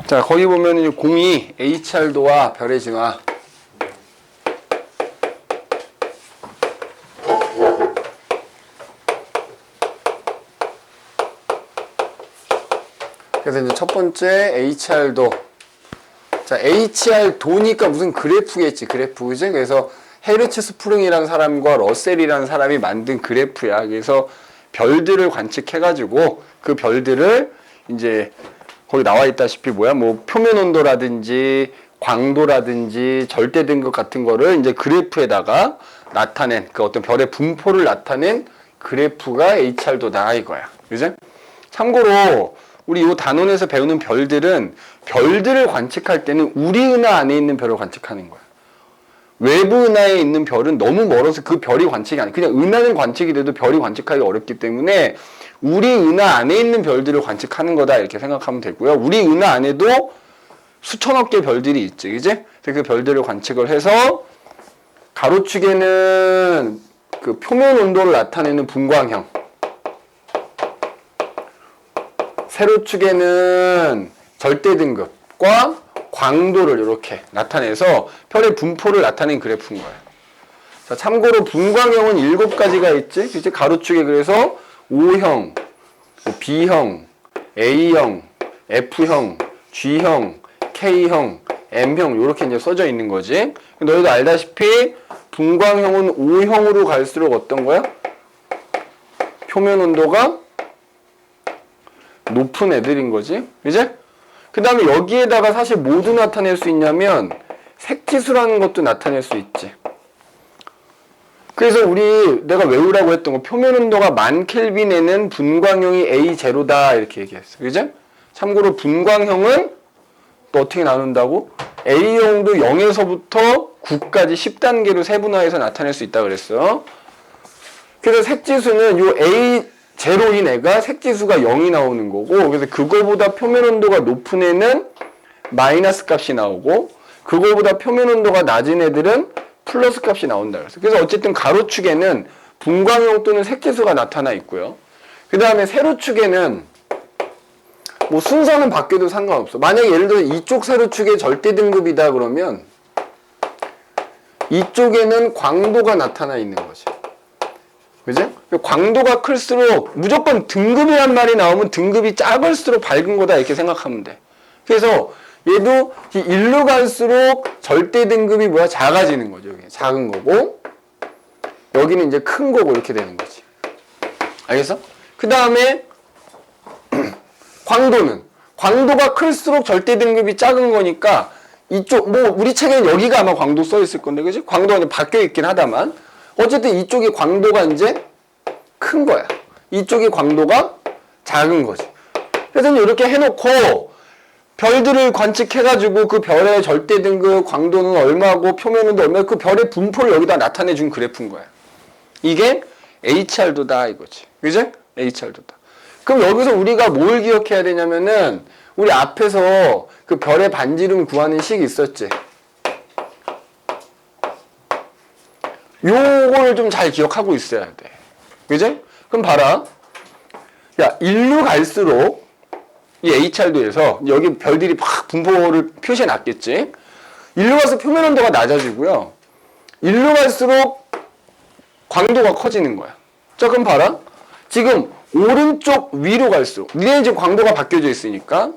자, 거기 보면은 공이 HR도와 별의 진화. 그래서 이제 첫 번째 HR도. 자, HR도니까 무슨 그래프겠지, 그래프. 그지? 그래서 헤르츠 스프링이라는 사람과 러셀이라는 사람이 만든 그래프야. 그래서 별들을 관측해가지고 그 별들을 이제 거기 나와 있다시피 뭐 표면 온도라든지 광도라든지 절대 등급 같은 거를 이제 그래프에다가 나타낸 그 어떤 별의 분포를 나타낸 그래프가 HR도다 이거야. 그지? 참고로 우리 이 단원에서 배우는 별들은 별들을 관측할 때는 우리 은하 안에 있는 별을 관측하는 거야. 외부 은하에 있는 별은 너무 멀어서 그 별이 관측이 아니야. 그냥 은하는 관측이 돼도 별이 관측하기 어렵기 때문에 우리 은하 안에 있는 별들을 관측하는 거다 이렇게 생각하면 되고요. 우리 은하 안에도 수천억 개 별들이 있지, 그지? 그 별들을 관측을 해서 가로축에는 그 표면 온도를 나타내는 분광형, 세로축에는 절대 등급과 광도를 이렇게 나타내서 별의 분포를 나타낸 그래프인 거예요. 자, 참고로 분광형은 7가지가 있지. 이제 가로축에 그래서 O형, B형, A형, F형, G형, K형, M형 이렇게 이제 써져 있는 거지. 너희도 알다시피 분광형은 O형으로 갈수록 어떤 거야? 표면 온도가 높은 애들인 거지. 이제? 그 다음에 여기에다가 사실 뭐도 나타낼 수 있냐면 색지수라는 것도 나타낼 수 있지. 그래서 내가 외우라고 했던 거 표면 온도가 10,000켈빈에는 분광형이 A0다 이렇게 얘기했어. 그죠? 참고로 분광형은 또 어떻게 나눈다고? A형도 0에서부터 9까지 10단계로 세분화해서 나타낼 수 있다 그랬어. 그래서 색지수는 요 A0인 애가 색지수가 0이 나오는 거고, 그래서 그거보다 표면 온도가 높은 애는 마이너스 값이 나오고, 그거보다 표면 온도가 낮은 애들은 플러스 값이 나온다 그랬어요. 그래서 어쨌든 가로축에는 분광형 또는 색지수가 나타나 있고요. 그 다음에 세로축에는 뭐 순서는 바뀌어도 상관없어. 만약에 예를 들어 이쪽 세로축의 절대 등급이다 그러면 이쪽에는 광도가 나타나 있는 거지. 그지? 광도가 클수록 무조건 등급이란 말이 나오면 등급이 작을수록 밝은 거다 이렇게 생각하면 돼. 그래서 얘도 일로 갈수록 절대 등급이 작아지는 거죠. 여기 작은 거고 여기는 이제 큰 거고 이렇게 되는 거지. 알겠어? 그 다음에 광도가 클수록 절대 등급이 작은 거니까 이쪽 우리 책에는 여기가 아마 광도 써 있을 건데, 그지? 광도가 이제 바뀌어 있긴 하다만 어쨌든 이쪽이 광도가 이제 큰 거야. 이쪽이 광도가 작은 거지. 그래서 이렇게 해놓고 별들을 관측해가지고 그 별의 절대 등급 광도는 얼마고 표면 온도 얼마고 그 별의 분포를 여기다 나타내 준 그래프인 거야. 이게 HR도다 이거지. 그지? HR도다. 그럼 여기서 우리가 뭘 기억해야 되냐면은 우리 앞에서 그 별의 반지름 구하는 식 있었지. 요걸 좀 잘 기억하고 있어야 돼. 그지? 그럼 봐라. 야, 일로 갈수록 이 HR도에서 여기 별들이 막 분포를 표시해 놨겠지. 일로 가서 표면 온도가 낮아지고요. 일로 갈수록 광도가 커지는 거야. 자, 그럼 봐라. 지금 오른쪽 위로 갈수록 니네 지금 광도가 바뀌어져 있으니까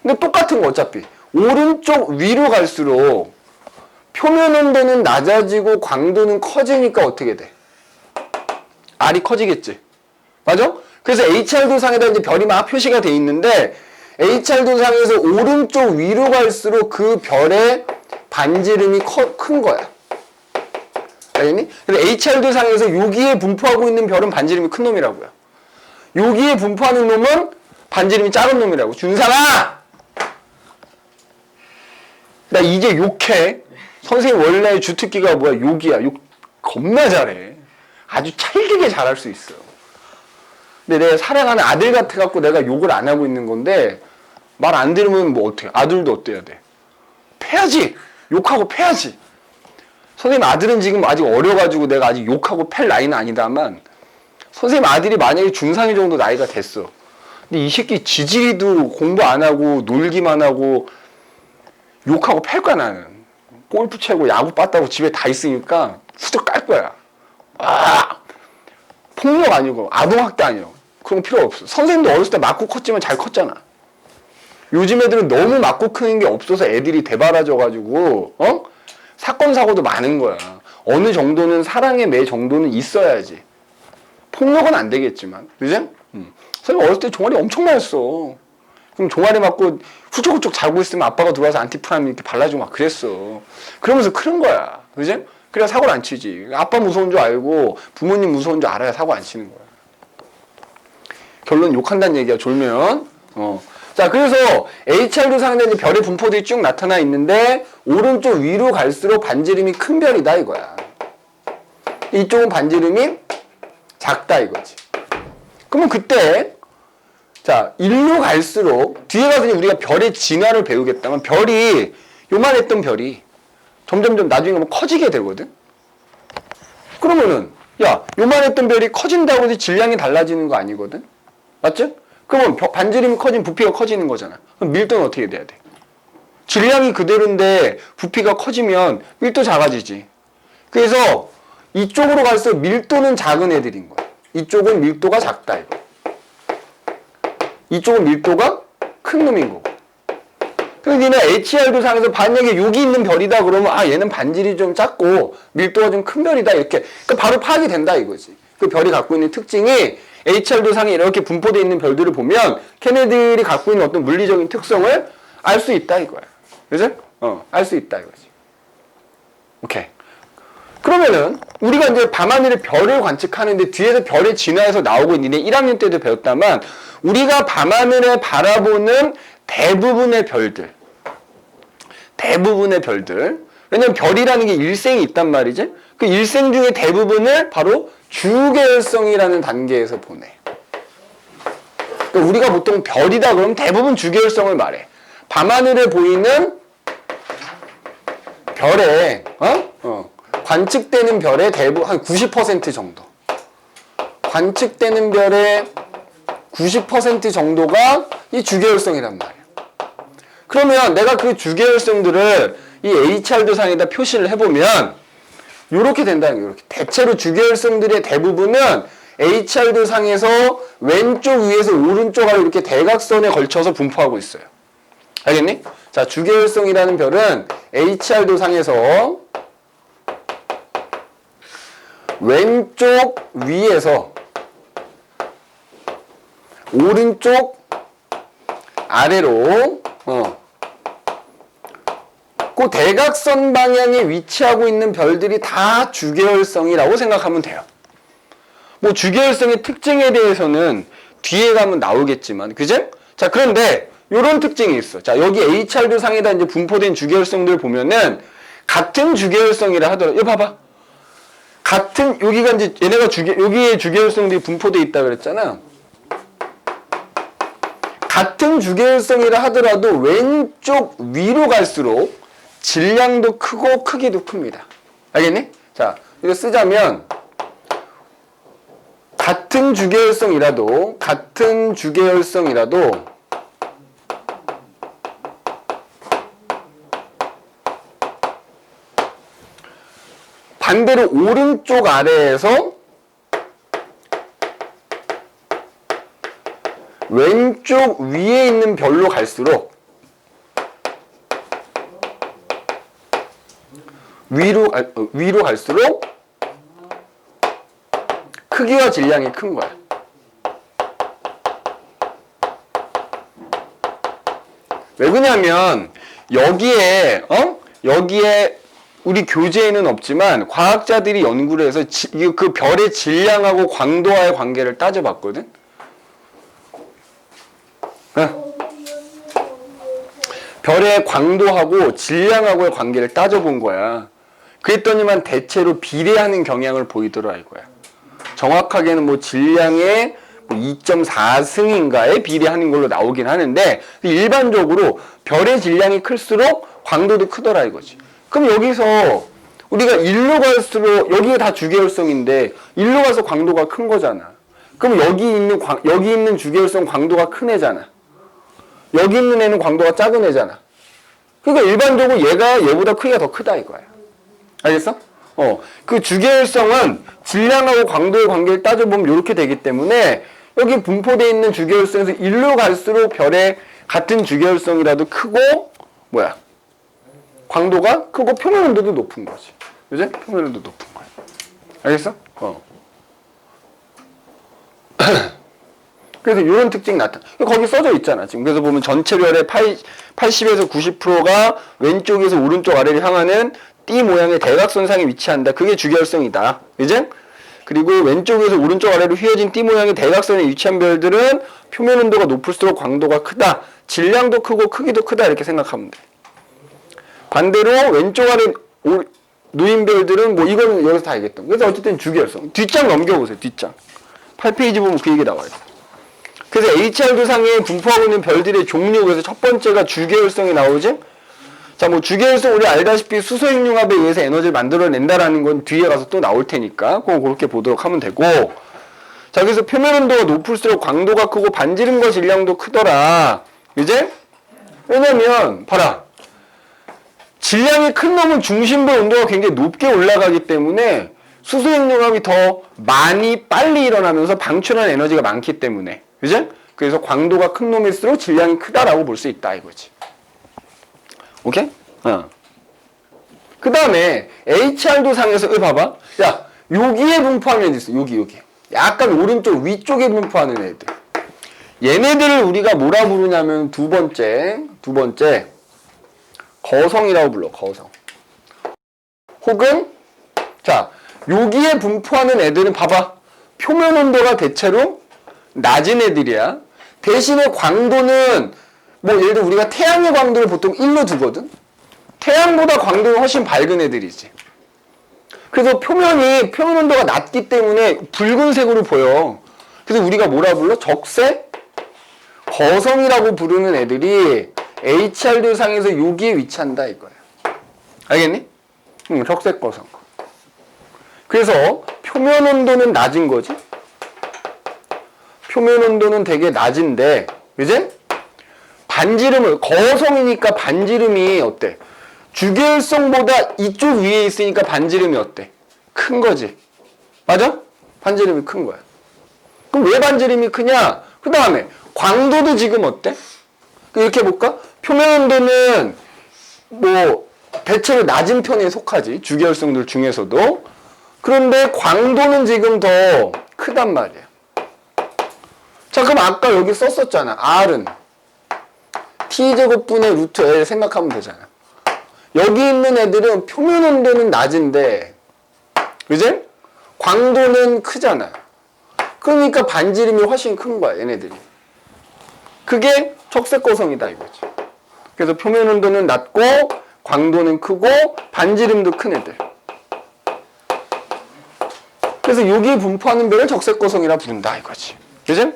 근데 똑같은 거 어차피 오른쪽 위로 갈수록 표면 온도는 낮아지고 광도는 커지니까 어떻게 돼? R이 커지겠지. 맞아? 그래서 HR도 상에다 이제 별이 막 표시가 돼 있는데 HR도 상에서 오른쪽 위로 갈수록 그 별의 반지름이 큰 거야. 알겠니? 그래서 HR도 상에서 여기에 분포하고 있는 별은 반지름이 큰 놈이라고요. 여기에 분포하는 놈은 반지름이 작은 놈이라고. 준상아! 나 이제 욕해. 선생님 원래 주특기가 뭐야? 욕이야. 욕 겁나 잘해. 아주 찰지게 잘할 수 있어. 근데 내가 사랑하는 아들 같아갖고 내가 욕을 안 하고 있는 건데 말 안 들으면 뭐 어떡해. 아들도 어때야 돼? 패야지. 욕하고 패야지. 선생님 아들은 지금 아직 어려가지고 내가 아직 욕하고 팰 나이는 아니다만 선생님 아들이 만약에 중3이 정도 나이가 됐어. 근데 이 새끼 지질이도 공부 안 하고 놀기만 하고 욕하고 팰 거야 나는. 골프 채고 야구 빠따고 집에 다 있으니까 후적 깔 거야. 아, 폭력 아니고 아동학대 아니고 그런 거 필요 없어. 선생님도 어렸을 때 맞고 컸지만 잘 컸잖아. 요즘 애들은 너무 맞고 크는 게 없어서 애들이 대바라져가지고 사건 사고도 많은 거야. 어느 정도는 사랑의 매 정도는 있어야지. 폭력은 안 되겠지만, 그지? 선생님 어렸을 때 종아리 엄청 맞았어. 그럼 종아리 맞고 후쩍후쩍 자고 있으면 아빠가 들어와서 안티프라민 이렇게 발라주고 막 그랬어. 그러면서 크는 거야, 그지? 그래야 사고를 안 치지. 아빠 무서운 줄 알고 부모님 무서운 줄 알아야 사고 안 치는 거야. 결론 욕한다는 얘기야, 졸면. 자, 그래서 HR도 상대 이제 별의 분포들이 쭉 나타나 있는데 오른쪽 위로 갈수록 반지름이 큰 별이다 이거야. 이쪽은 반지름이 작다 이거지. 그러면 그때 자, 일로 갈수록 뒤에 가서 우리가 별의 진화를 배우겠다면 별이 요만했던 별이 점점점 나중에 가면 커지게 되거든. 그러면은 야, 요만했던 별이 커진다고 해서 질량이 달라지는 거 아니거든. 맞죠? 그러면 반지름이 커지면 부피가 커지는 거잖아. 그럼 밀도는 어떻게 돼야 돼? 질량이 그대로인데 부피가 커지면 밀도 작아지지. 그래서 이쪽으로 갈수록 밀도는 작은 애들인 거야. 이쪽은 밀도가 작다 이거. 이쪽은 밀도가 큰 놈인 거고. 그래서 니네 HR도 상에서 만약에 여기 있는 별이다 그러면 아 얘는 반질이 좀 작고 밀도가 좀 큰 별이다 이렇게 그러니까 바로 파악이 된다 이거지. 그 별이 갖고 있는 특징이 HR도 상에 이렇게 분포되어 있는 별들을 보면 걔네들이 갖고 있는 어떤 물리적인 특성을 알 수 있다 이거야. 그죠? 알 수 있다 이거지. 오케이. 그러면은 우리가 이제 밤하늘의 별을 관측하는데 뒤에서 별의 진화에서 나오고 있는 1학년 때도 배웠다만 우리가 밤하늘에 바라보는 대부분의 별들 왜냐면 별이라는 게 일생이 있단 말이지. 그 일생 중에 대부분을 바로 주계열성이라는 단계에서 보내. 그러니까 우리가 보통 별이다 그러면 대부분 주계열성을 말해. 밤하늘에 보이는 별의 관측되는 별의 대부분 한 90% 정도. 관측되는 별의 90% 정도가 이 주계열성이란 말이야. 그러면 내가 그 주계열성들을 이 HR도 상에다 표시를 해보면 이렇게 된다는 거예요. 이렇게. 대체로 주계열성들의 대부분은 HR도 상에서 왼쪽 위에서 오른쪽 아래 이렇게 대각선에 걸쳐서 분포하고 있어요. 알겠니? 자, 주계열성이라는 별은 HR도 상에서 왼쪽 위에서 오른쪽 아래로 그 대각선 방향에 위치하고 있는 별들이 다 주계열성이라고 생각하면 돼요. 뭐 주계열성의 특징에 대해서는 뒤에 가면 나오겠지만, 그죠? 자, 그런데 이런 특징이 있어. 자, 여기 HR도 상에다 이제 분포된 주계열성들 보면은 같은 주계열성이라 하더라도, 이거 봐봐. 같은 여기가 이제 얘네가 여기에 주계열성들이 분포돼 있다 그랬잖아. 같은 주계열성이라 하더라도 왼쪽 위로 갈수록 질량도 크고 크기도 큽니다. 알겠니? 자, 이거 쓰자면 같은 주계열성이라도 반대로 오른쪽 아래에서 왼쪽 위에 있는 별로 갈수록 위로 갈수록 크기와 질량이 큰 거야. 왜 그러냐면 여기에 우리 교재에는 없지만 과학자들이 연구를 해서 그 별의 질량하고 광도와의 관계를 따져봤거든. 별의 광도하고 질량하고의 관계를 따져본 거야. 그랬더니만 대체로 비례하는 경향을 보이더라 이거야. 정확하게는 뭐 질량의 2.4승인가에 비례하는 걸로 나오긴 하는데 일반적으로 별의 질량이 클수록 광도도 크더라 이거지. 그럼 여기서 우리가 일로 갈수록 여기가 다 주계열성인데 일로 가서 광도가 큰 거잖아. 그럼 여기 있는 주계열성 광도가 큰 애잖아. 여기 있는 애는 광도가 작은 애잖아. 그러니까 일반적으로 얘가 얘보다 크기가 더 크다 이거야. 알겠어? 그 주계열성은 질량하고 광도의 관계를 따져보면 이렇게 되기 때문에 여기 분포되어 있는 주계열성에서 일로 갈수록 별의 같은 주계열성이라도 크고 뭐야? 광도가 크고 표면 온도도 높은 거지. 그지? 표면 온도 높은 거야. 알겠어? 그래서 이런 특징이 나타나. 거기 써져 있잖아. 지금 그래서 보면 전체별의 80에서 90%가 왼쪽에서 오른쪽 아래를 향하는 띠 모양의 대각선상에 위치한다. 그게 주계열성이다. 그지? 그리고 왼쪽에서 오른쪽 아래로 휘어진 띠 모양의 대각선에 위치한 별들은 표면 온도가 높을수록 광도가 크다. 질량도 크고 크기도 크다. 이렇게 생각하면 돼. 반대로 왼쪽 아래 놓인 별들은 뭐 이거는 여기서 다 알겠다. 그래서 어쨌든 주계열성. 뒷장 넘겨보세요. 뒷장. 8페이지 보면 그 얘기 나와요. 그래서 HR도상에 분포하고 있는 별들의 종류, 그래서 첫 번째가 주계열성이 나오지? 자, 뭐 주계열성 우리 알다시피 수소핵융합에 의해서 에너지를 만들어낸다라는 건 뒤에 가서 또 나올 테니까 그거 그렇게 보도록 하면 되고, 자, 그래서 표면 온도가 높을수록 광도가 크고 반지름과 질량도 크더라. 이제 왜냐면 봐라, 질량이 큰 놈은 중심부 온도가 굉장히 높게 올라가기 때문에 수소핵융합이 더 많이 빨리 일어나면서 방출하는 에너지가 많기 때문에, 그죠? 그래서 광도가 큰 놈일수록 질량이 크다라고 볼 수 있다 이거지. 오케이? 그 다음에 HR도상에서 봐봐. 야, 여기에 분포하는 애들 있어. 여기. 약간 오른쪽 위쪽에 분포하는 애들. 얘네들을 우리가 뭐라 부르냐면 두 번째 거성이라고 불러. 거성. 혹은 자, 여기에 분포하는 애들은 봐봐. 표면 온도가 대체로 낮은 애들이야. 대신에 광도는 뭐 예를 들어 우리가 태양의 광도를 보통 1로 두거든. 태양보다 광도는 훨씬 밝은 애들이지. 그래서 표면 온도가 낮기 때문에 붉은색으로 보여. 그래서 우리가 뭐라 불러? 적색 거성이라고 부르는 애들이 HR도상에서 여기에 위치한다 이거야. 알겠니? 적색 거성. 그래서 표면 온도는 낮은 거지. 표면 온도는 되게 낮은데, 그지? 반지름을, 거성이니까 반지름이 어때? 주계열성보다 이쪽 위에 있으니까 반지름이 어때? 큰 거지. 맞아? 반지름이 큰 거야. 그럼 왜 반지름이 크냐? 그 다음에 광도도 지금 어때? 이렇게 볼까? 표면 온도는 뭐 대체로 낮은 편에 속하지. 주계열성들 중에서도. 그런데 광도는 지금 더 크단 말이야. 자, 그럼 아까 여기 썼었잖아. R은 T제곱분의 루트 L 생각하면 되잖아. 여기 있는 애들은 표면 온도는 낮은데, 그지? 광도는 크잖아. 그러니까 반지름이 훨씬 큰 거야, 얘네들이. 그게 적색거성이다 이거지. 그래서 표면 온도는 낮고 광도는 크고 반지름도 큰 애들. 그래서 여기 분포하는 별을 적색거성이라 부른다 이거지. 그지?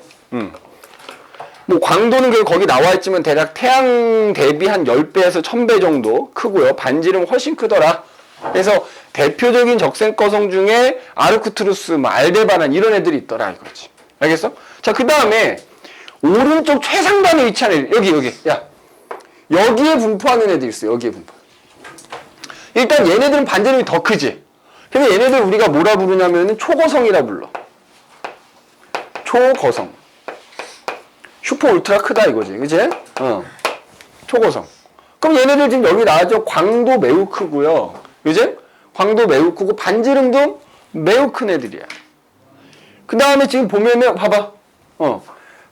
뭐 광도는 거기 나와 있지만 대략 태양 대비 한 10배에서 1000배 정도 크고요. 반지름 훨씬 크더라. 그래서 대표적인 적색거성 중에 아르크투루스, 뭐 알데바란 이런 애들이 있더라 이거지. 알겠어? 자, 그 다음에 오른쪽 최상단에 위치한 애들. 여기. 야, 여기에 분포하는 애들 있어. 여기에 분포. 일단 얘네들은 반지름이 더 크지. 그래서 얘네들 우리가 뭐라 부르냐면은 초거성이라 불러. 초거성. 슈퍼 울트라 크다 이거지. 그치? 초거성. 그럼 얘네들 지금 여기 나왔죠? 광도 매우 크고요. 그치? 광도 매우 크고 반지름도 매우 큰 애들이야. 그 다음에 지금 보면은 봐봐.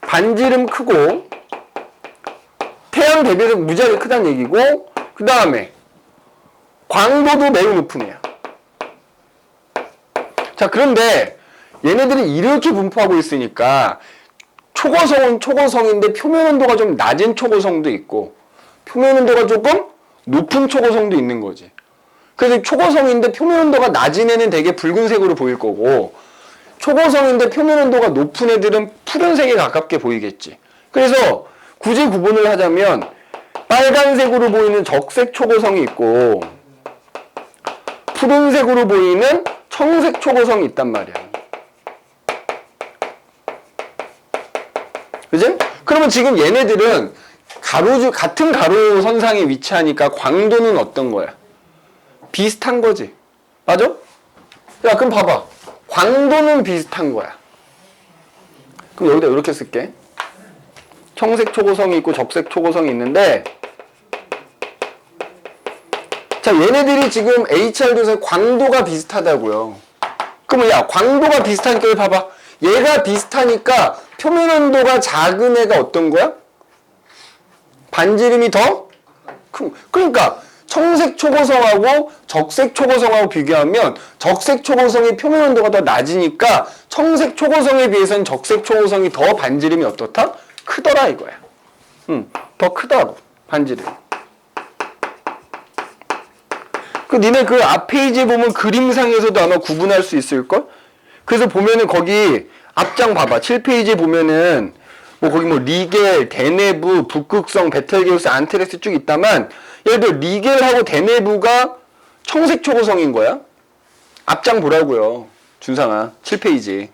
반지름 크고 태양 대비해서 무지하게 크다는 얘기고, 그 다음에 광도도 매우 높은 애야. 자, 그런데 얘네들이 이렇게 분포하고 있으니까 초거성은 초거성인데 표면 온도가 좀 낮은 초거성도 있고 표면 온도가 조금 높은 초거성도 있는 거지. 그래서 초거성인데 표면 온도가 낮은 애는 되게 붉은색으로 보일 거고, 초거성인데 표면 온도가 높은 애들은 푸른색에 가깝게 보이겠지. 그래서 굳이 구분을 하자면 빨간색으로 보이는 적색 초거성이 있고 푸른색으로 보이는 청색 초거성이 있단 말이야. 그지? 그러면 지금 얘네들은 같은 가로선상에 위치하니까 광도는 어떤 거야? 비슷한 거지. 맞아? 야, 그럼 봐봐. 광도는 비슷한 거야. 그럼 여기다 이렇게 쓸게. 청색 초고성이 있고 적색 초고성이 있는데, 자, 얘네들이 지금 HR도에서 광도가 비슷하다고요. 그러면 야, 광도가 비슷하니까 봐봐. 얘가 비슷하니까 표면 온도가 작은 애가 어떤 거야? 반지름이 더 큰. 그러니까 청색 초고성하고 적색 초고성하고 비교하면 적색 초고성의 표면 온도가 더 낮으니까 청색 초고성에 비해서는 적색 초고성이 더 반지름이 어떻다? 크더라 이거야. 더 크다고 반지름. 니네 그 앞 페이지에 보면 그림상에서도 아마 구분할 수 있을걸? 그래서 보면은 거기 앞장 봐봐. 7페이지에 보면은 뭐 거기 뭐 리겔, 대내부, 북극성, 베텔게우스, 안테레스 쭉 있다만 예를 들어 리겔하고 대내부가 청색 초고성인 거야. 앞장 보라고요. 준상아. 7페이지.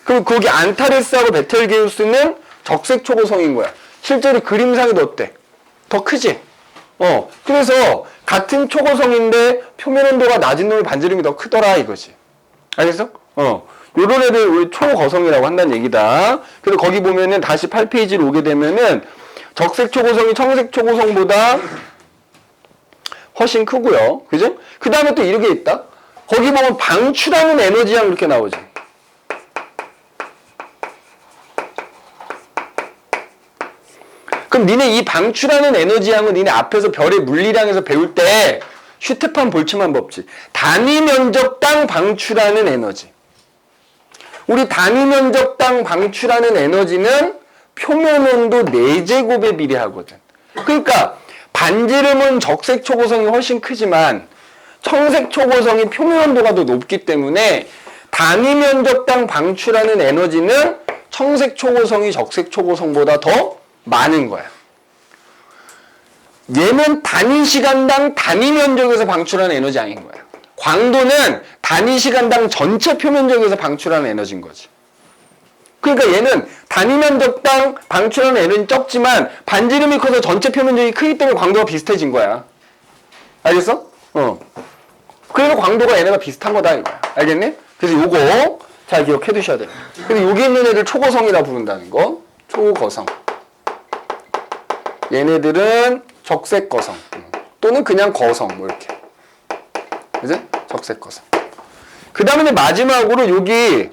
그럼 거기 안타레스하고 베텔게우스는 적색 초고성인 거야. 실제로 그림상에도 어때? 더 크지? 그래서 같은 초고성인데 표면 온도가 낮은 놈의 반지름이 더 크더라 이거지. 알겠어? 요런 애들 우리 초거성이라고 한다는 얘기다. 그리고 거기 보면은 다시 8페이지로 오게 되면은 적색 초고성이 청색 초고성보다 훨씬 크고요. 그죠? 그 다음에 또 이렇게 있다. 거기 보면 방출하는 에너지양 이렇게 나오지. 그럼 니네 이 방출하는 에너지양은 니네 앞에서 별의 물리량에서 배울 때 슈테판 볼츠만 법칙. 단위 면적당 방출하는 에너지. 우리 단위 면적당 방출하는 에너지는 표면 온도 4제곱에 비례하거든. 그러니까 반지름은 적색 초고성이 훨씬 크지만 청색 초고성이 표면 온도가 더 높기 때문에 단위 면적당 방출하는 에너지는 청색 초고성이 적색 초고성보다 더 많은 거야. 얘는 단위 시간당 단위 면적에서 방출하는 에너지 아닌 거야. 광도는 단위 시간당 전체 표면적에서 방출하는 에너지인 거지. 그러니까 얘는 단위 면적당 방출하는 에너지는 적지만 반지름이 커서 전체 표면적이 크기 때문에 광도가 비슷해진 거야. 알겠어? 그래서 광도가 얘네가 비슷한 거다 이거야. 알겠니? 그래서 요거 잘 기억해 두셔야 돼. 그래서 여기 있는 애들 초고성이라 부른다는 거. 초고성. 얘네들은 적색 거성 또는 그냥 거성 뭐 이렇게. 그죠? 적색 거성. 그 다음에 마지막으로 여기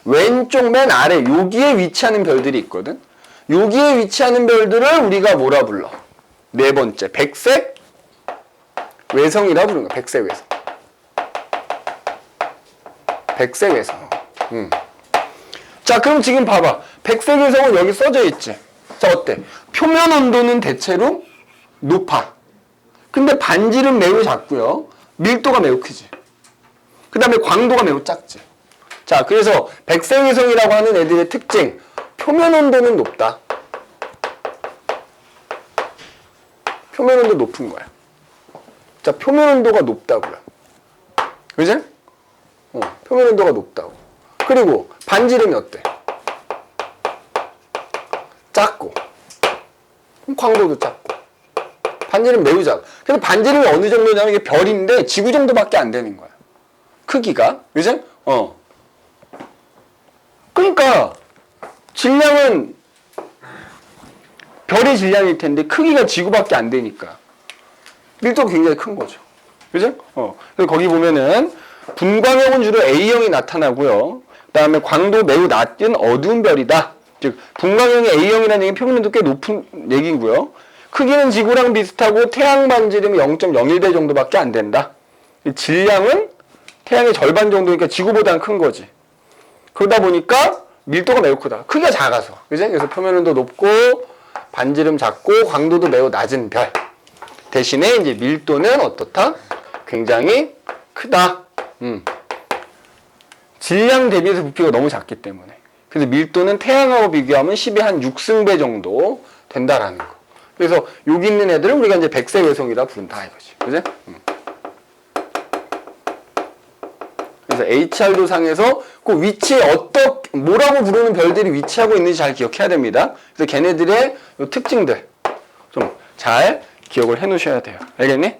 왼쪽 맨 아래 여기에 위치하는 별들이 있거든. 여기에 위치하는 별들을 우리가 뭐라 불러? 네 번째 백색 외성이라 부르는 거야. 백색 외성. 백색 외성. 자, 그럼 지금 봐봐. 백색 외성은 여기 써져 있지. 자, 어때? 표면 온도는 대체로 높아. 근데 반지름 매우 작고요. 밀도가 매우 크지. 그 다음에 광도가 매우 작지. 자, 그래서 백색위성이라고 하는 애들의 특징. 표면 온도는 높다. 표면 온도 높은 거야. 자, 표면 온도가 높다고요. 그지? 표면 온도가 높다고. 그리고 반지름이 어때? 작고. 광도도 작고. 반지름 매우 작아. 그래서 반지름이 어느 정도냐면 이게 별인데 지구 정도밖에 안 되는 거야. 크기가. 그지? 그러니까 질량은 별의 질량일 텐데 크기가 지구밖에 안 되니까 밀도가 굉장히 큰 거죠. 그죠? 그래서 거기 보면은 분광형은 주로 A형이 나타나고요. 그 다음에 광도 매우 낮은 어두운 별이다. 즉 분광형의 A형이라는 얘기는 표면온도 꽤 높은 얘기고요. 크기는 지구랑 비슷하고 태양 반지름이 0.01배 정도밖에 안 된다. 질량은 태양의 절반 정도니까 지구보다는 큰 거지. 그러다 보니까 밀도가 매우 크다. 크기가 작아서. 그지? 그래서 표면온도 높고 반지름 작고 광도도 매우 낮은 별. 대신에 이제 밀도는 어떻다? 굉장히 크다. 질량 대비해서 부피가 너무 작기 때문에. 그래서 밀도는 태양하고 비교하면 10의 한 6승배 정도 된다라는 거. 그래서 여기 있는 애들은 우리가 이제 백색 외성이라 부른다 이거지. 그지? 그래서 HR도 상에서 그 위치에 뭐라고 A라고 부르는 별들이 위치하고 있는지 잘 기억해야 됩니다. 그래서 걔네들의 요 특징들 좀 잘 기억을 해 놓으셔야 돼요. 알겠니?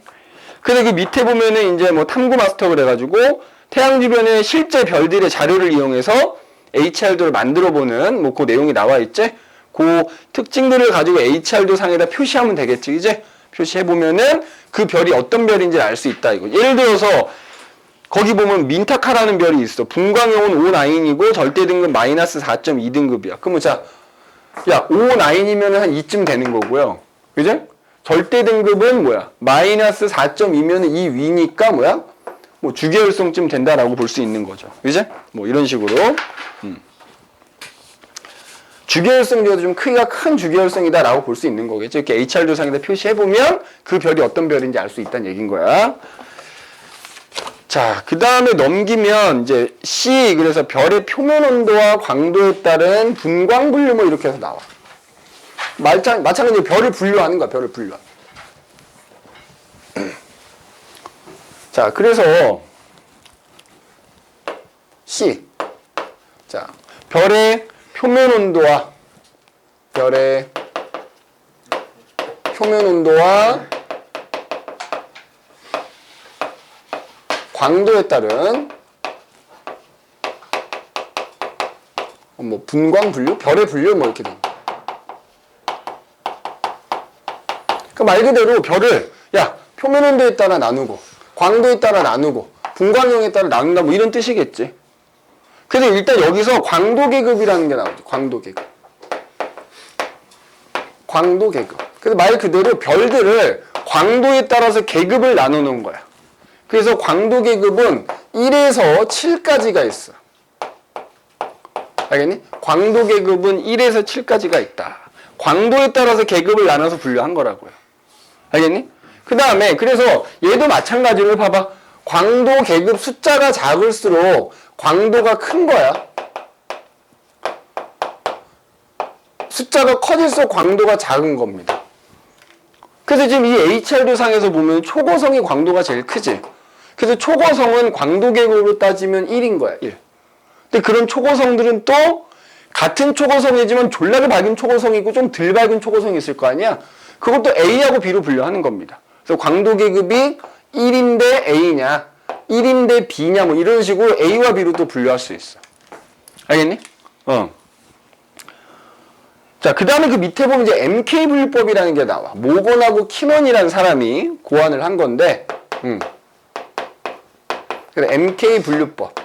그래서 그 밑에 보면은 이제 뭐 탐구 마스터 그래가지고 태양 주변의 실제 별들의 자료를 이용해서 HR도를 만들어 보는 뭐 그 내용이 나와 있지? 그 특징들을 가지고 HR도 상에다 표시하면 되겠지, 이제? 표시해 보면은 그 별이 어떤 별인지 알 수 있다 이거. 예를 들어서 거기 보면 민타카라는 별이 있어. 분광형은 5,9이고 절대 등급 마이너스 4.2등급이야. 그러면 자, 야 5,9이면 한 2쯤 되는 거고요. 그죠? 절대 등급은 뭐야? 마이너스 4.2면 이 위니까 뭐야? 뭐 주계열성쯤 된다라고 볼 수 있는 거죠. 그죠? 뭐 이런 식으로. 주계열성 중에도 좀 크기가 큰 주계열성이다라고 볼 수 있는 거겠죠. 이렇게 HR 도상에다 표시해보면 그 별이 어떤 별인지 알 수 있다는 얘기인 거야. 자, 그 다음에 넘기면 이제 C, 그래서 별의 표면 온도와 광도에 따른 분광 분류 뭐 이렇게 해서 나와. 마찬가지로 별을 분류하는 거야, 별을 분류. 자, 그래서 C. 자, 별의 표면 온도와 광도에 따른 뭐 분광 분류, 별의 분류 뭐 이렇게 됩니다. 그 말 그대로 별을 표면 온도에 따라 나누고 광도에 따라 나누고 분광형에 따라 나눈다 뭐 이런 뜻이겠지. 그래서 일단 여기서 광도 계급이라는 게 나오죠. 광도 계급. 그래서 말 그대로 별들을 광도에 따라서 계급을 나눠 놓은 거야. 그래서 광도 계급은 1에서 7까지가 있어. 알겠니? 광도 계급은 1에서 7까지가 있다. 광도에 따라서 계급을 나눠서 분류한 거라고요. 알겠니? 그 다음에 그래서 얘도 마찬가지로 봐봐. 광도 계급 숫자가 작을수록 광도가 큰 거야. 숫자가 커질수록 광도가 작은 겁니다. 그래서 지금 이 HR도 상에서 보면 초고성이 광도가 제일 크지. 그래서 초고성은 광도 계급으로 따지면 1인 거야, 1. 근데 그런 초고성들은 또 같은 초고성이지만 졸라게 밝은 초고성이 있고 좀 덜 밝은 초고성이 있을 거 아니야? 그것도 A하고 B로 분류하는 겁니다. 그래서 광도 계급이 1인데 A냐, 1인데 B냐 뭐 이런 식으로 A와 B로 또 분류할 수 있어. 알겠니? 자, 그 다음에 그 밑에 보면 이제 MK 분류법이라는 게 나와. 모건하고 키먼이라는 사람이 고안을 한 건데, 그래서 MK 분류법.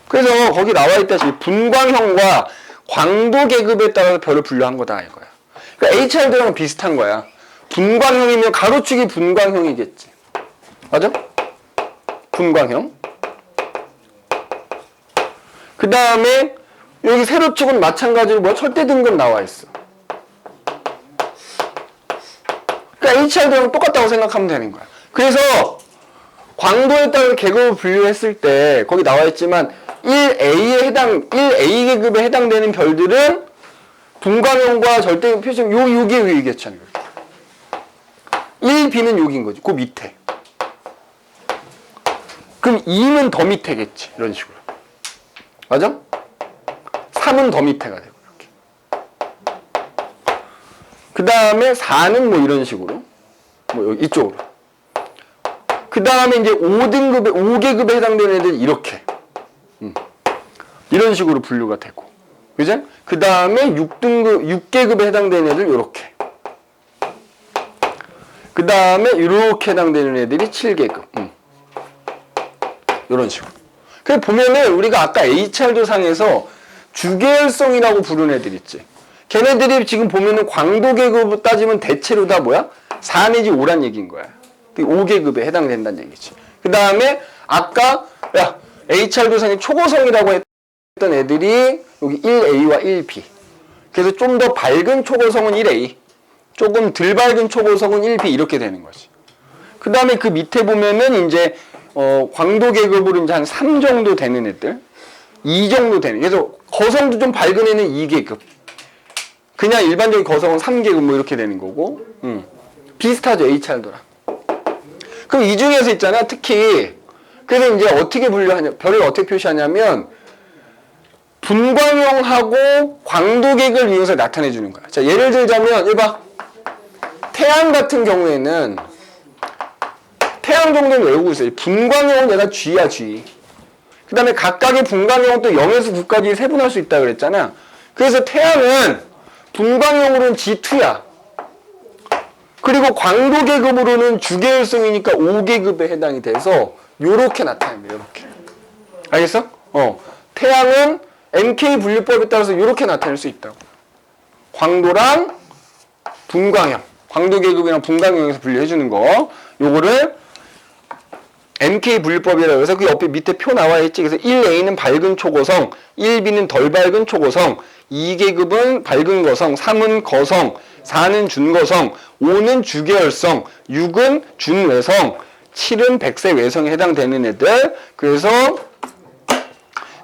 그래서 거기 나와 있다시피 분광형과 광도 계급에 따라서 별을 분류한 거다 이거야. 그러니까 HR도랑 비슷한 거야. 분광형이면 가로축이 분광형이겠지. 맞아? 분광형. 그 다음에 여기 세로축은 마찬가지로 뭐 절대 등급 나와 있어. 그러니까 HR도랑 똑같다고 생각하면 되는 거야. 그래서 광도에 따라 계급을 분류했을 때 거기 나와 있지만 1A 계급에 해당되는 별들은 분광형과 절대 표시 요게 위겠죠. 1B는 여기인 거지. 그 밑에. 그럼 2는 더 밑에겠지. 이런 식으로. 맞아? 3은 더 밑에가 되고 이렇게. 그 다음에 4는 뭐 이런 식으로. 뭐 여기 이쪽으로. 그 다음에 이제 5계급에 해당되는 애들 이렇게. 이런 식으로 분류가 되고. 그죠? 그 다음에 6계급에 해당되는 애들 이렇게. 그 다음에 이렇게 해당되는 애들이 7계급. 이런 식으로. 그래서 보면은 우리가 아까 HR도 상에서 주계열성이라고 부르는 애들 있지. 걔네들이 지금 보면은 광도 계급으로 따지면 대체로 다 뭐야? 4 내지 5란 얘기인 거야. 5계급에 해당된다는 얘기지. 그 다음에 아까 HR도 상의 초고성이라고 했던 애들이 여기 1A와 1B. 그래서 좀 더 밝은 초고성은 1A, 조금 덜 밝은 초고성은 1B 이렇게 되는 거지. 그 다음에 그 밑에 보면은 이제 광도 계급으로 이제 한 3 정도 되는 애들, 2 정도 되는. 그래서 거성도 좀 밝은 애는 2계급. 그냥 일반적인 거성은 3계급 뭐 이렇게 되는 거고. 비슷하죠, HR도랑. 그럼 이 중에서 있잖아, 특히. 그래서 이제 어떻게 분류하냐, 별을 어떻게 표시하냐면 분광형하고 광도객을 이용해서 나타내 주는 거야. 자, 예를 들자면 이봐. 태양 같은 경우에는 태양 정도는 외우고 있어요. 분광형은 얘가 G야, G. 그 다음에 각각의 분광형은 또 0에서 9까지 세분할 수 있다 그랬잖아. 그래서 태양은 분광형으로는 G2야. 그리고 광도계급으로는 주계열성이니까 5계급에 해당이 돼서 요렇게 나타납니다. 요렇게. 알겠어? 태양은 MK 분류법에 따라서 요렇게 나타낼 수 있다고. 광도랑 분광형. 광도계급이랑 분광형에서 분류해주는 거. 요거를 MK 분류법이라고 해서 그 옆에 밑에 표 나와 있지. 그래서 1A는 밝은 초고성, 1B는 덜 밝은 초고성, 2계급은 밝은 거성, 3은 거성, 4는 준거성, 5는 주계열성, 6은 준외성, 7은 백세 외성에 해당되는 애들. 그래서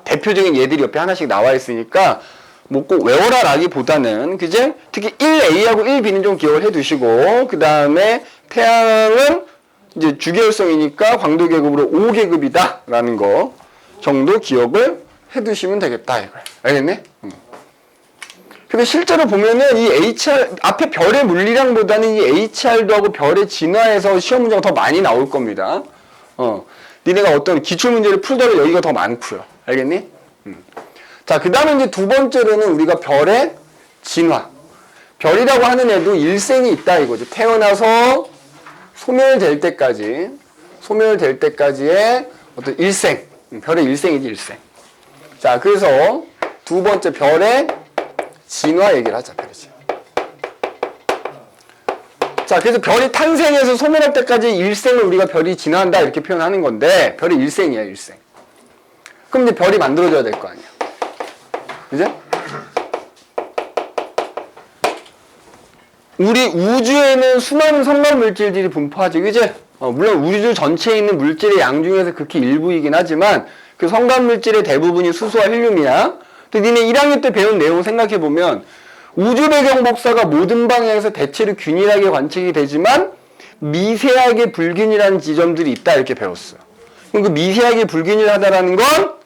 대표적인 얘들이 옆에 하나씩 나와 있으니까 뭐 꼭 외워라 라기보다는 그제? 특히 1A하고 1B는 좀 기억을 해 두시고 그 다음에 태양은 이제 주계열성이니까 광도계급으로 5계급이다 라는 거 정도 기억을 해 두시면 되겠다 이거야. 알겠네? 근데 실제로 보면은 이 HR 앞에 별의 물리량보다는 이 HR도 하고 별의 진화에서 시험 문제가 더 많이 나올 겁니다. 니네가 어떤 기출 문제를 풀더라도 여기가 더 많고요. 알겠니? 자, 그 다음에 이제 두 번째로는 우리가 별의 진화. 별이라고 하는 애도 일생이 있다 이거죠. 태어나서 소멸될 때까지의 어떤 일생. 별의 일생이지, 일생. 자, 그래서 두 번째 별의 진화 얘기를 하자, 별의 진화. 자, 그래서 별이 탄생해서 소멸할 때까지 일생을 우리가 별이 진화한다 이렇게 표현하는 건데 별이 일생이야, 일생. 그럼 이제 별이 만들어져야 될 거 아니야. 그죠? 우리 우주에는 수많은 성간 물질들이 분포하지, 그지? 물론 우주 전체에 있는 물질의 양 중에서 극히 일부이긴 하지만 그 성간 물질의 대부분이 수소와 헬륨이야. 근데 니네 1학년 때 배운 내용 생각해보면 우주 배경 복사가 모든 방향에서 대체로 균일하게 관측이 되지만 미세하게 불균일한 지점들이 있다 이렇게 배웠어. 그럼 그 미세하게 불균일하다라는 건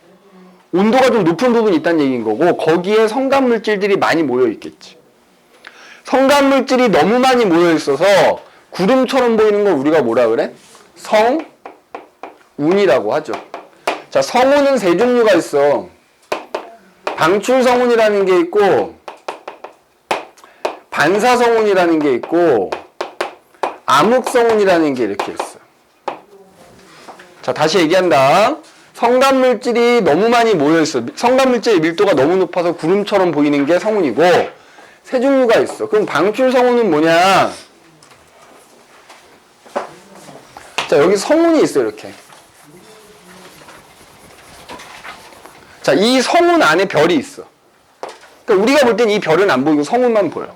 온도가 좀 높은 부분이 있다는 얘기인 거고 거기에 성간 물질들이 많이 모여 있겠지. 성간 물질이 너무 많이 모여 있어서 구름처럼 보이는 걸 우리가 뭐라 그래? 성운이라고 하죠. 자, 성운은 세 종류가 있어. 방출성운이라는 게 있고 반사성운이라는 게 있고 암흑성운이라는 게 이렇게 있어. 자, 다시 얘기한다. 성간물질이 너무 많이 모여있어. 성간물질의 밀도가 너무 높아서 구름처럼 보이는 게 성운이고 세 종류가 있어. 그럼 방출성운은 뭐냐? 자, 여기 성운이 있어 이렇게. 자, 이 성운 안에 별이 있어. 그러니까 우리가 볼 땐 이 별은 안 보이고 성운만 보여.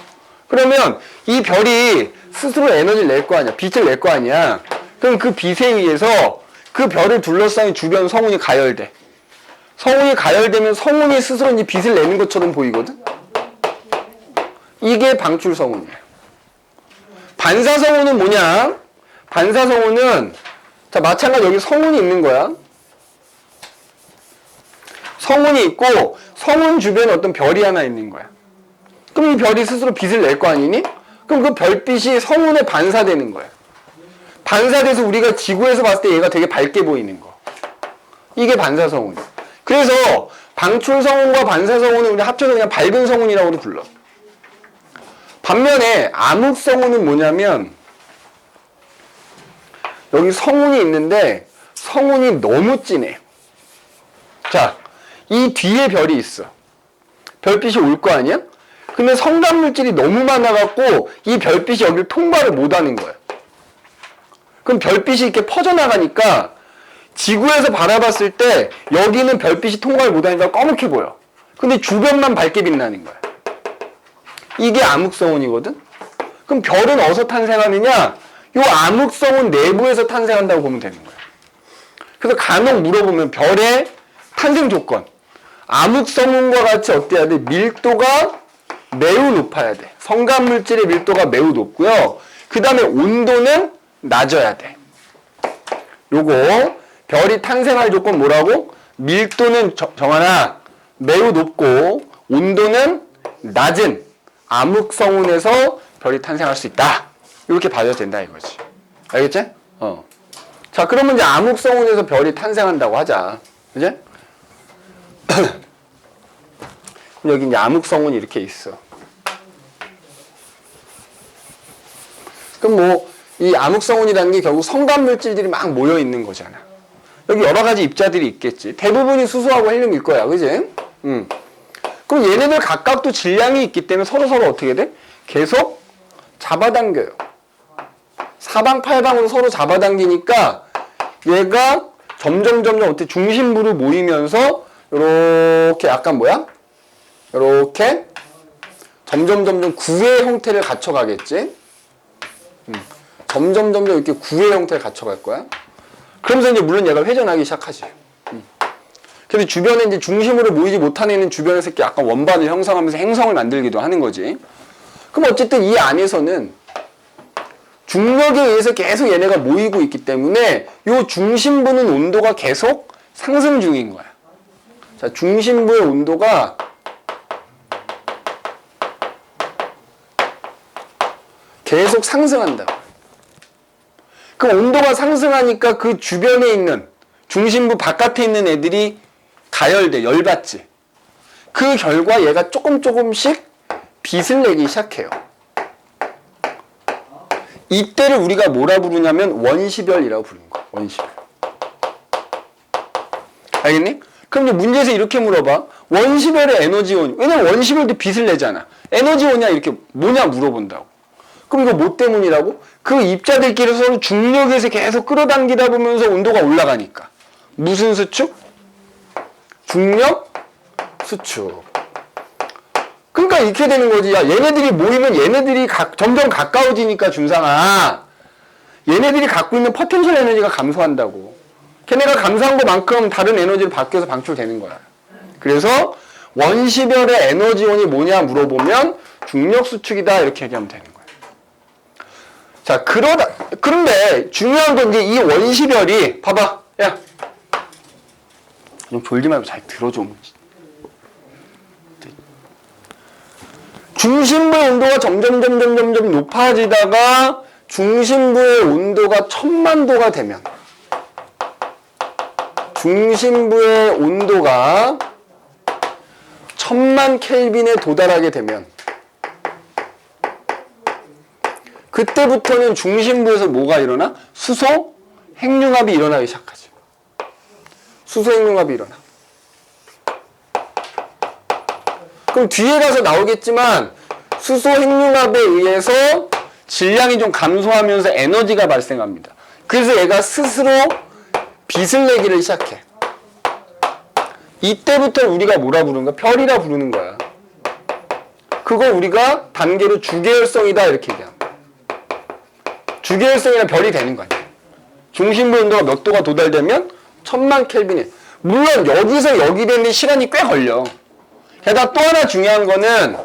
그러면 이 별이 스스로 에너지를 낼 거 아니야. 빛을 낼 거 아니야. 그럼 그 빛에 의해서 그 별을 둘러싸인 주변 성운이 가열돼. 성운이 가열되면 성운이 스스로 이제 빛을 내는 것처럼 보이거든? 이게 방출성운이에요. 반사성운은 뭐냐? 반사성운은 자, 마찬가지 여기 성운이 있는 거야. 성운이 있고 성운 주변에 어떤 별이 하나 있는 거야. 그럼 이 별이 스스로 빛을 낼 거 아니니? 그럼 그 별빛이 성운에 반사되는 거야. 반사돼서 우리가 지구에서 봤을 때 얘가 되게 밝게 보이는 거. 이게 반사성운이야. 그래서 방출성운과 반사성운을 우리 합쳐서 그냥 밝은 성운이라고도 불러. 반면에 암흑성운은 뭐냐면 여기 성운이 있는데 성운이 너무 진해. 자, 이 뒤에 별이 있어. 별빛이 올 거 아니야? 근데 성간물질이 너무 많아갖고 이 별빛이 여기를 통과를 못하는 거야. 그럼 별빛이 이렇게 퍼져나가니까 지구에서 바라봤을 때 여기는 별빛이 통과를 못하니까 검게 보여. 근데 주변만 밝게 빛나는 거야. 이게 암흑성운이거든? 그럼 별은 어디서 탄생하느냐? 요 암흑성운 내부에서 탄생한다고 보면 되는 거야. 그래서 간혹 물어보면 별의 탄생 조건. 암흑성운과 같이 어때야 돼? 밀도가 매우 높아야 돼. 성간물질의 밀도가 매우 높고요. 그 다음에 온도는 낮아야 돼. 요거 별이 탄생할 조건 뭐라고? 밀도는 정하나 매우 높고 온도는 낮은 암흑성운에서 별이 탄생할 수 있다. 이렇게 봐도 된다 이거지. 알겠지? 자, 그러면 이제 암흑성운에서 별이 탄생한다고 하자. 그지? 여기 이제 암흑성운이 이렇게 있어. 그럼 뭐 이 암흑성운이라는 게 결국 성간물질들이 막 모여 있는 거잖아. 여기 여러 가지 입자들이 있겠지. 대부분이 수소하고 헬륨일 거야. 그지? 그럼 얘네들 각각도 질량이 있기 때문에 서로 어떻게 돼? 계속 잡아당겨요. 사방팔방으로 서로 잡아당기니까 얘가 점점 어떻게 중심부로 모이면서 요렇게 약간 뭐야? 요렇게 점점 구의 형태를 갖춰가겠지? 점점 이렇게 구의 형태를 갖춰갈 거야. 그러면서 이제 물론 얘가 회전하기 시작하지. 그래서 주변에 이제 중심으로 모이지 못한 애는 주변에서 이렇게 약간 원반을 형성하면서 행성을 만들기도 하는 거지. 그럼 어쨌든 이 안에서는 중력에 의해서 계속 얘네가 모이고 있기 때문에 이 중심부는 온도가 계속 상승 중인 거야. 자, 중심부의 온도가 계속 상승한다. 그 온도가 상승하니까 그 주변에 있는 중심부 바깥에 있는 애들이 가열돼, 열받지. 그 결과 얘가 조금씩 빛을 내기 시작해요. 이때를 우리가 뭐라 부르냐면 원시별이라고 부르는 거야. 원시별. 알겠니? 그럼 이제 문제에서 이렇게 물어봐. 원시별의 에너지원. 왜냐면 원시별도 빛을 내잖아. 에너지원이야 이렇게 뭐냐 물어본다고. 그럼 이거 뭐 때문이라고? 그 입자들끼리 서로 중력에서 계속 끌어당기다 보면서 온도가 올라가니까. 무슨 수축? 중력 수축. 그러니까 이렇게 되는 거지. 야, 얘네들이 모이면 얘네들이 점점 가까워지니까 준상아. 얘네들이 갖고 있는 포텐셜 에너지가 감소한다고. 걔네가 감소한 것만큼 다른 에너지로 바뀌어서 방출되는 거야. 그래서 원시별의 에너지원이 뭐냐 물어보면 중력 수축이다 이렇게 얘기하면 되는 거야. 자, 그런데 중요한 건 이제 이 원시별이 봐봐. 야, 좀 졸지 말고 잘 들어줘. 중심부의 온도가 점점 높아지다가 중심부의 온도가 1000만도가 되면 중심부의 온도가 1000만 켈빈에 도달하게 되면 그때부터는 중심부에서 뭐가 일어나? 수소 핵융합이 일어나기 시작하지. 수소 핵융합이 일어나. 그럼 뒤에 가서 나오겠지만 수소 핵융합에 의해서 질량이 좀 감소하면서 에너지가 발생합니다. 그래서 얘가 스스로 빛을 내기를 시작해. 이때부터 우리가 뭐라 부르는 거야? 별이라 부르는 거야. 그거 우리가 단계로 주계열성이다 이렇게 얘기합니다. 주계열성이란 별이 되는 거야. 중심부 온도가 몇 도가 도달되면 1000만 켈빈에. 물론 여기서 여기 되는 시간이 꽤 걸려. 게다가 또 하나 중요한 거는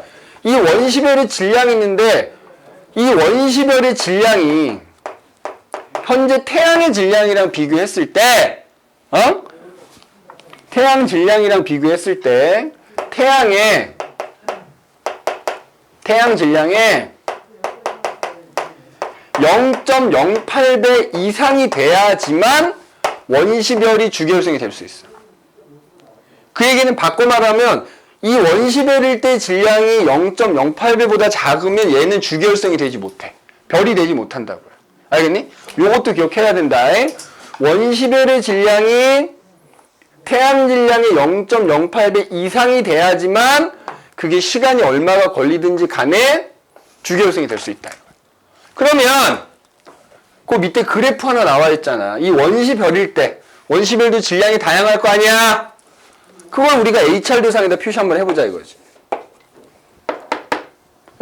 이 원시별의 질량이 있는데 이 원시별의 질량이 현재 태양의 질량이랑 비교했을 때 태양 질량이랑 비교했을 때 태양 질량의 0.08배 이상이 돼야지만 원시별이 주계열성이 될 수 있어. 그 얘기는 바꿔 말하면 이 원시별일 때 질량이 0.08배보다 작으면 얘는 주계열성이 되지 못해. 별이 되지 못한다고요. 알겠니? 요것도 기억해야 된다. 원시별의 질량이 태양 질량의 0.08배 이상이 돼야지만 그게 시간이 얼마가 걸리든지 간에 주계열성이 될 수 있다. 그러면 그 밑에 그래프 하나 나와 있잖아. 이 원시별일 때 원시별도 질량이 다양할 거 아니야? 그걸 우리가 HR도상에다 표시 한번 해보자 이거지.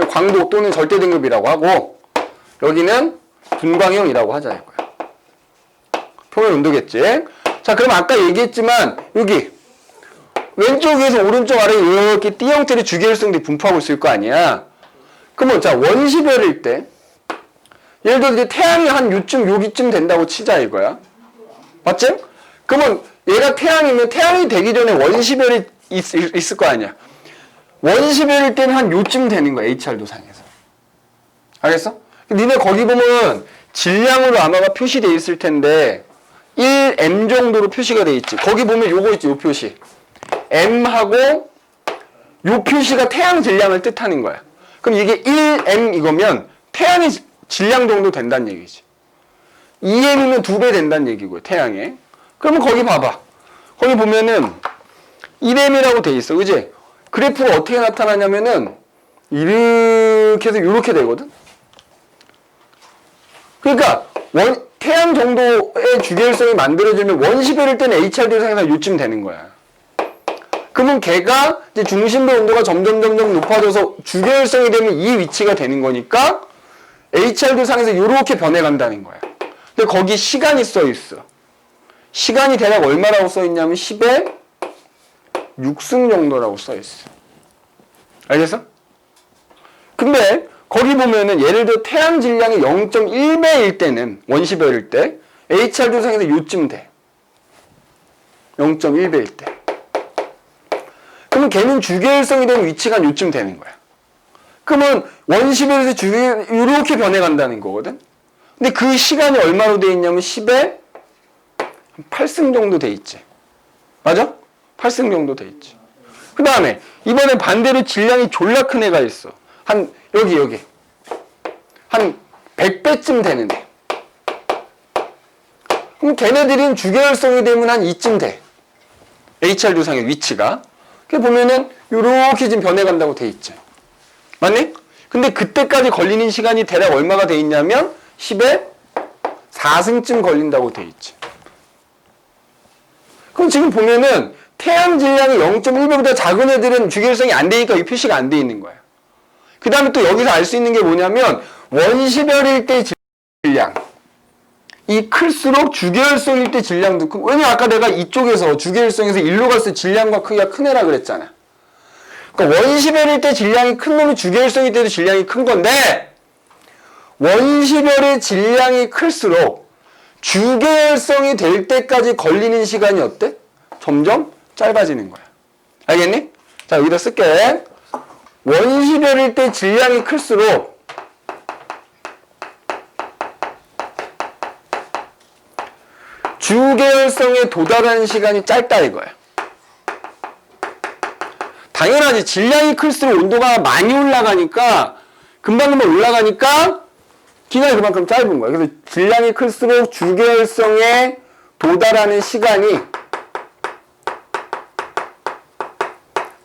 광도 또는 절대 등급이라고 하고 여기는 분광형이라고 하자 이거야. 표면 온도겠지. 자, 그럼 아까 얘기했지만 여기 왼쪽에서 오른쪽 아래 이렇게 띠 형태의 주계열성들이 분포하고 있을 거 아니야. 그러면 자, 원시별일 때 예를 들어 이제 태양이 한 여기쯤 된다고 치자 이거야. 맞지? 그러면 얘가 태양이면 태양이 되기 전에 원시별의 있을 거 아니야. 원시별일 때는 한 요쯤 되는 거야, HR도 상에서. 알겠어? 니네 거기 보면 질량으로 아마가 표시되어 있을 텐데 1m 정도로 표시가 되어 있지. 거기 보면 요거 있지, 요 표시. m하고 요 표시가 태양 질량을 뜻하는 거야. 그럼 이게 1m 이거면 태양의 질량 정도 된다는 얘기지. 2m이면 2배 된다는 얘기고요, 태양에. 그러면 거기 봐봐. 거기 보면은 1m이라고 돼 있어, 그지? 그래프가 어떻게 나타나냐면은 이렇게 해서 이렇게 되거든. 그러니까 태양 정도의 주계율성이 만들어지면 원시별일 때는 HRD 상에서 요쯤 되는 거야. 그러면 걔가 이제 중심배 온도가 점점 높아져서 주계율성이 되면 이 위치가 되는 거니까 HRD 상에서 이렇게 변해간다는 거야. 근데 거기 시간이 써 있어. 시간이 대략 얼마라고 써 있냐면 10의 6승 정도라고 써 있어. 알겠어? 근데 거기 보면은 예를 들어 태양 질량이 0.1배일 때는 원시별일 때 HRD 상에서 요쯤 돼. 0.1배일 때. 그러면 걔는 주계율성이 되는 위치가 요쯤 되는 거야. 그러면 원시별에서 주계율 이렇게 변해간다는 거거든. 근데 그 시간이 얼마로 돼 있냐면 10의 8승 정도 돼 있지. 맞아? 8승 정도 돼 있지. 그 다음에 이번에 반대로 질량이 졸라 큰 애가 있어. 한 여기 한 100배쯤 되는 애. 그럼 걔네들은 주계율성이 되면 한 이쯤 돼. HR 조상의 위치가. 그 보면은 요렇게 지금 변해간다고 돼 있지. 맞니? 근데 그때까지 걸리는 시간이 대략 얼마가 돼 있냐면 10의 4승쯤 걸린다고 돼 있지. 그럼 지금 보면은 태양 질량이 0.1배보다 작은 애들은 주계율성이 안 되니까 이 표시가 안 돼 있는 거야. 그 다음에 또 여기서 알 수 있는 게 뭐냐면 원시별일 때 질량 이 클수록 주계율성일 때 질량도 큰. 왜냐면 아까 내가 이쪽에서 주계율성에서 일로 갔을 때 질량과 크기가 큰 애라 그랬잖아. 그러니까 원시별일 때 질량이 큰 놈이 주계율성일 때도 질량이 큰 건데 원시별의 질량이 클수록 주계율성이 될 때까지 걸리는 시간이 어때? 점점 짧아지는 거야. 알겠니? 자, 여기다 쓸게. 원시별일 때 질량이 클수록 주계열성에 도달하는 시간이 짧다 이거야. 당연하지. 질량이 클수록 온도가 많이 올라가니까 금방 올라가니까 기간이 그만큼 짧은 거야. 그래서 질량이 클수록 주계열성에 도달하는 시간이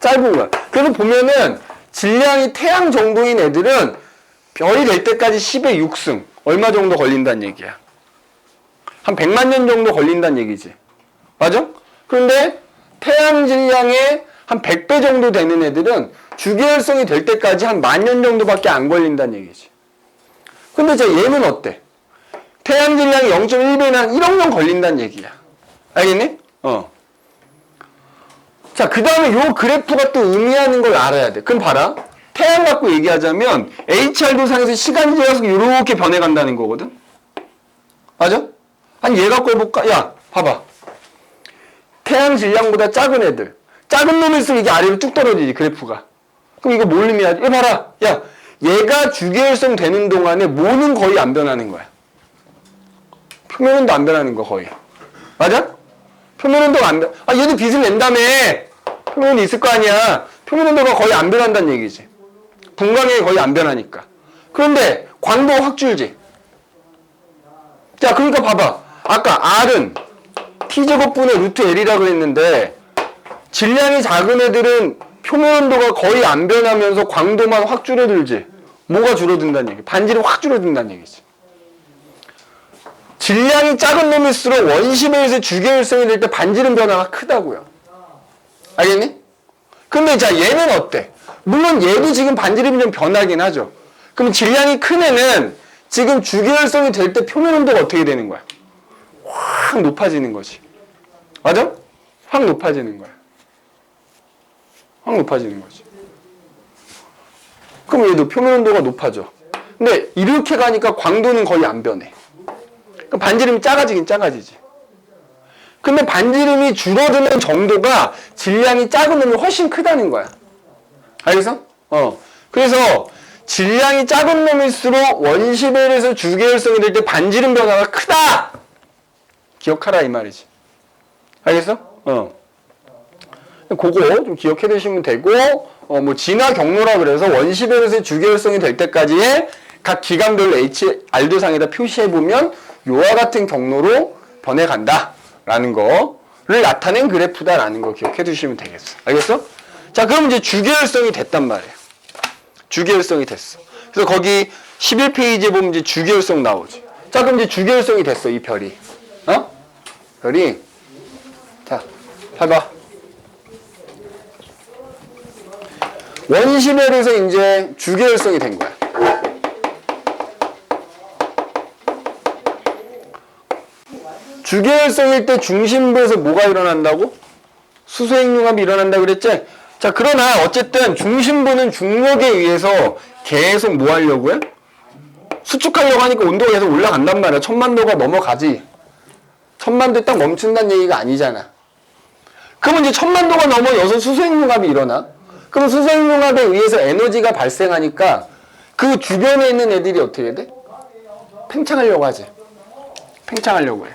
짧은 거야. 그래서 보면은 질량이 태양 정도인 애들은 별이 될 때까지 10의 6승 얼마 정도 걸린다는 얘기야. 한 100만 년 정도 걸린다는 얘기지. 맞아? 그런데 태양 질량의 한 100배 정도 되는 애들은 주계열성이 될 때까지 한 10,000년 정도밖에 안 걸린다는 얘기지. 근데 얘는 어때? 태양 질량이 0.1배는 한 1억 년 걸린다는 얘기야. 알겠니? 자, 그 다음에 요 그래프가 또 의미하는 걸 알아야 돼. 그럼 봐라. 태양 갖고 얘기하자면 HR도 상에서 시간이 지나서 이렇게 변해간다는 거거든. 맞아? 아니 얘 갖고 해볼까? 야, 봐봐. 태양 질량보다 작은 애들. 작은 놈일수록 이게 아래로 쭉 떨어지지, 그래프가. 그럼 이거 뭘 의미하지? 얘 봐라. 야, 얘가 주계열성 되는 동안에 뭐는 거의 안 변하는 거야. 표면온도 안 변하는 거 거의. 맞아? 표면온도가 안 변. 얘도 빛을 낸다며. 표면온도 있을 거 아니야. 표면온도가 거의 안 변한다는 얘기지. 분광액이 거의 안 변하니까. 그런데 광도가 확 줄지. 자, 그러니까 봐봐. 아까 R은 T제곱분의 루트 L이라고 했는데 질량이 작은 애들은 표면온도가 거의 안 변하면서 광도만 확 줄어들지. 뭐가 줄어든다는 얘기? 반지름 확 줄어든다는 얘기지. 질량이 작은 놈일수록 원시별에서 주계율성이 될 때 반지름 변화가 크다고요. 알겠니? 근데 자, 얘는 어때? 물론 얘도 지금 반지름이 좀 변하긴 하죠. 그럼 질량이 큰 애는 지금 주계열성이 될 때 표면온도가 어떻게 되는 거야? 확 높아지는 거지. 맞아? 확 높아지는 거야. 확 높아지는 거지. 그럼 얘도 표면온도가 높아져. 근데 이렇게 가니까 광도는 거의 안 변해. 그럼 반지름이 작아지긴 작아지지. 근데 반지름이 줄어드는 정도가 질량이 작은 놈이 훨씬 크다는 거야. 알겠어? 그래서 질량이 작은 놈일수록 원시벨에서 주계열성이 될 때 반지름 변화가 크다! 기억하라 이 말이지. 알겠어? 그거 좀 기억해 두시면 되고, 뭐 진화 경로라 그래서 원시벨에서 주계열성이 될 때까지의 각 기간별로 HR도상에다 표시해 보면 요와 같은 경로로 변해간다 라는 거를 나타낸 그래프다 라는 거 기억해 두시면 되겠어. 알겠어? 자, 그럼 이제 주계열성이 됐단 말이에요. 주계열성이 됐어. 그래서 거기 11페이지에 보면 이제 주계열성 나오지. 자, 그럼 이제 주계열성이 됐어, 이 별이. 별이. 자, 봐봐. 원시별에서 이제 주계열성이 된 거야. 주계열성일 때 중심부에서 뭐가 일어난다고? 수소핵융합이 일어난다고 그랬지? 자, 그러나 어쨌든 중심부는 중력에 의해서 계속 뭐 하려고 해? 수축하려고 하니까 온도가 계속 올라간단 말이야. 1000만도가 넘어가지. 1000만도에 딱 멈춘다는 얘기가 아니잖아. 그러면 이제 1000만도가 넘어서 수소핵융합이 일어나. 그럼 수소핵융합에 의해서 에너지가 발생하니까 그 주변에 있는 애들이 어떻게 돼? 팽창하려고 하지. 팽창하려고 해.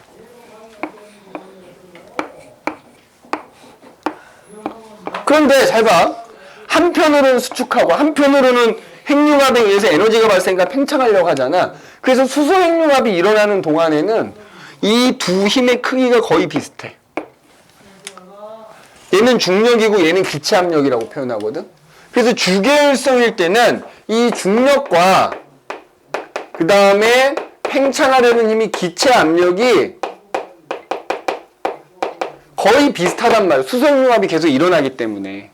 그런데 잘 봐. 한편으로는 수축하고 한편으로는 핵융합에 의해서 에너지가 발생하니까 팽창하려고 하잖아. 그래서 수소핵융합이 일어나는 동안에는 이 두 힘의 크기가 거의 비슷해. 얘는 중력이고 얘는 기체 압력이라고 표현하거든. 그래서 주계열성일 때는 이 중력과 그 다음에 팽창하려는 힘이 기체 압력이 거의 비슷하단 말이야. 수소핵융합이 계속 일어나기 때문에.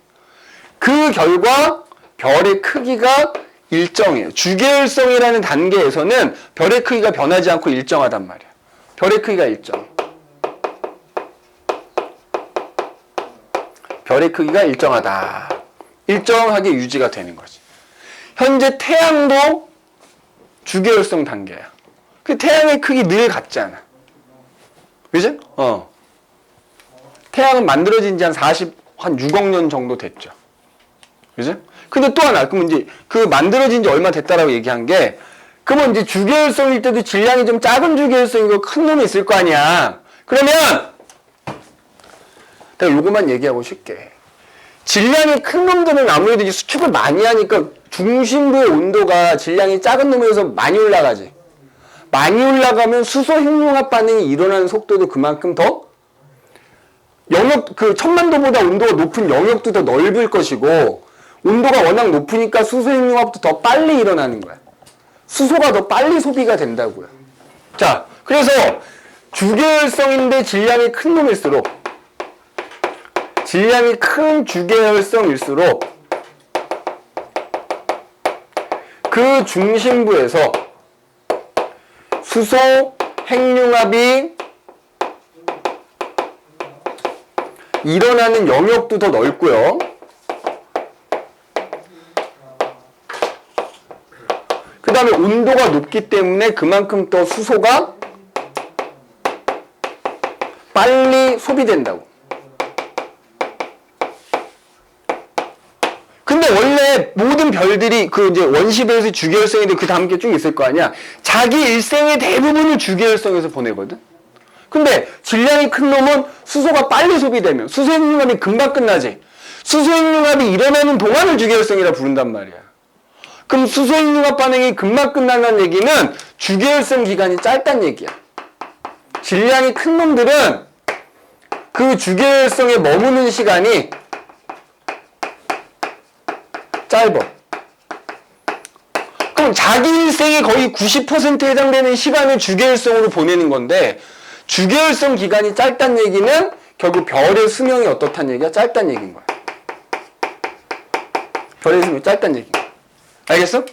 그 결과 별의 크기가 일정해요. 주계열성이라는 단계에서는 별의 크기가 변하지 않고 일정하단 말이야. 별의 크기가 일정. 별의 크기가 일정하다. 일정하게 유지가 되는 거지. 현재 태양도 주계열성 단계야. 그 태양의 크기 늘 같지 않아. 그지? 태양은 만들어진 지 한 6억 년 정도 됐죠. 그지? 근데 또 하나, 그러면 이제 그 만들어진 지 얼마 됐다라고 얘기한 게, 그러면 이제 주계열성일 때도 질량이 좀 작은 주계열성이고 큰 놈이 있을 거 아니야. 그러면, 내가 요것만 얘기하고 쉽게. 질량이 큰 놈들은 아무래도 이제 수축을 많이 하니까 중심부의 온도가 질량이 작은 놈에서 많이 올라가지. 많이 올라가면 수소 핵융합 반응이 일어나는 속도도 그만큼 더 영역, 1000만도보다 온도가 높은 영역도 더 넓을 것이고, 온도가 워낙 높으니까 수소 핵융합도 더 빨리 일어나는 거야. 수소가 더 빨리 소비가 된다고요. 자, 그래서 주계열성인데 질량이 큰 놈일수록, 질량이 큰 주계열성일수록 그 중심부에서 수소 핵융합이 일어나는 영역도 더 넓고요. 그 다음에 온도가 높기 때문에 그만큼 더 수소가 빨리 소비된다고. 근데 원래 모든 별들이 이제 원시별에서 주계열성인데 그 다음 게 쭉 있을 거 아니야. 자기 일생의 대부분을 주계열성에서 보내거든. 근데 질량이 큰 놈은 수소가 빨리 소비되면 수소핵융합이 금방 끝나지. 수소핵융합이 일어나는 동안을 주계열성이라 부른단 말이야. 그럼 수소핵융합 반응이 금방 끝난다는 얘기는 주계열성 기간이 짧다는 얘기야. 질량이 큰 놈들은 그 주계열성에 머무는 시간이 짧아. 그럼 자기 일생의 거의 90%에 해당되는 시간을 주계열성으로 보내는 건데, 주계열성 기간이 짧다는 얘기는 결국 별의 수명이 어떻다는 얘기야? 짧다는 얘기인 거야. 별의 수명이 짧다는 얘기인 거야. 알겠어?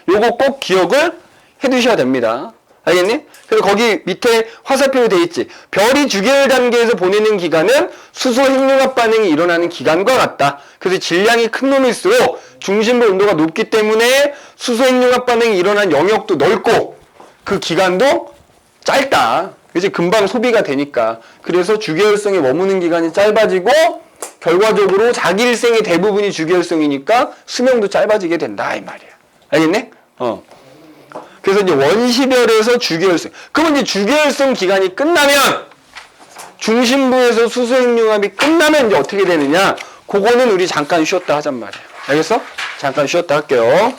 요거 꼭 기억을 해 두셔야 됩니다. 알겠니? 그래서 거기 밑에 화살표로 돼 있지. 별이 주계열 단계에서 보내는 기간은 수소 핵융합 반응이 일어나는 기간과 같다. 그래서 질량이 큰 놈일수록 중심부 온도가 높기 때문에 수소 핵융합 반응이 일어나는 영역도 넓고 그 기간도 짧다. 그치? 금방 소비가 되니까. 그래서 주계열성에 머무는 기간이 짧아지고 결과적으로 자기 일생의 대부분이 주계열성이니까 수명도 짧아지게 된다 이 말이야. 알겠네? 그래서 이제 원시별에서 주계열성. 그러면 이제 주계열성 기간이 끝나면 중심부에서 수소행융합이 끝나면 이제 어떻게 되느냐? 그거는 우리 잠깐 쉬었다 하잔 말이야. 알겠어? 잠깐 쉬었다 할게요.